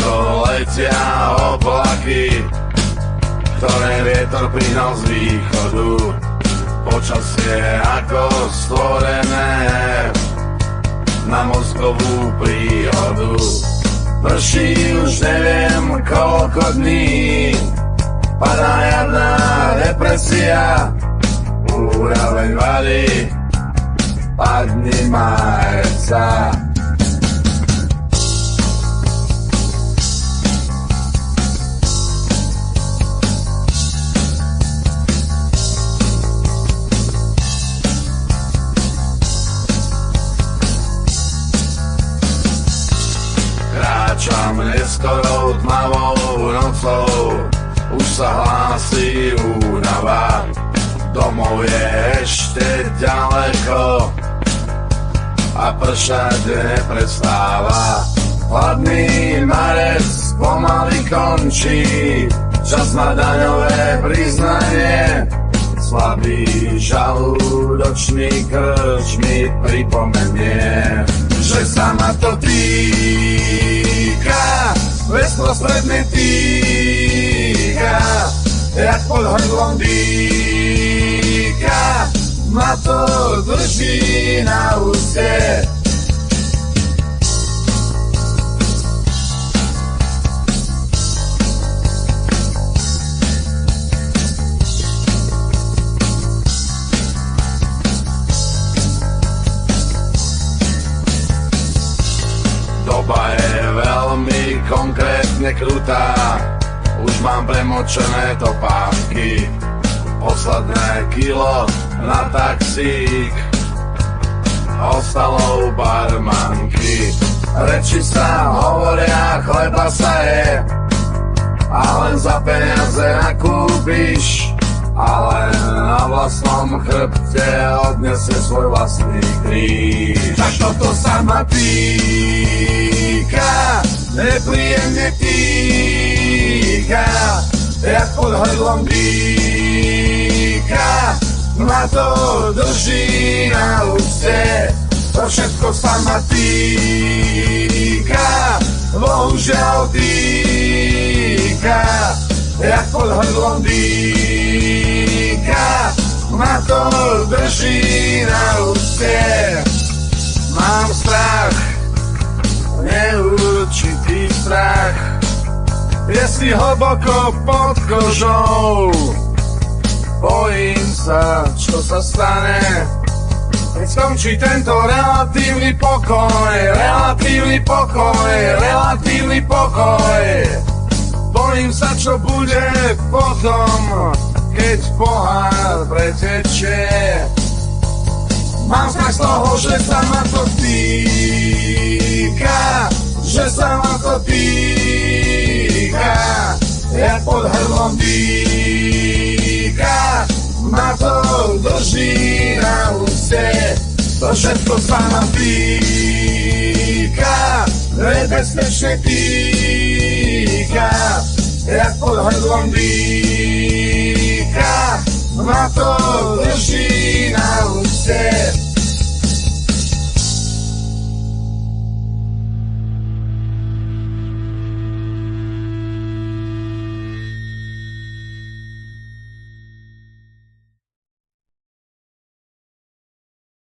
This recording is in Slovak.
Nízko letia oblaky, ktoré vietor prihnal z východu. Počasie ako stvorené na mozgovú príhodu. Prší už neviem koľko dní, padá jarná depresia, úroveň vady, padni majca. Kráčam neskorou tmavou nocou, už sa hlási únava. Domov je ešte ďaleko a pršať neprestáva. Hladný marec pomaly končí, čas na daňové priznanie. Slabý žalúdočný krč mi pripomenie, že sa ma to týka, bezprostredne týka, jak pod hrdlom dýka, ma to drží na úste. Doba je veľmi konkrétne krutá, už mám premočené topánky, posledné kilo na taxík, ostalo u barmanky. Reči sa hovoria, chleba sa je, a len za peniaze nakúpiš, a len na vlastnom chrbte odnesie svoj vlastný kríž. Tak toto sa ma týka, nepríjemne týka, jak pod hrdlom dýka, ma to drží na úste. To všetko sa ma týka, bohužiaľ týka, jak pod hrdlom dýka, ma to drží na úste. Mám strach, neurčitý strach, je si hlboko pod kožou. Bojím sa, čo sa stane, keď skončí tento relatívny pokoj, relatívny pokoj, relatívny pokoj. Bojím sa, čo bude potom, keď pohár pretečie. Mám strach z toho, že sa ma to týka, že sa ma to týka, jak pod hrdlom dýka, ma to drží na úste. To všetko sa ma týka, nebezpečne týka, jak pod hrdlom dýka, ma to drží na úste.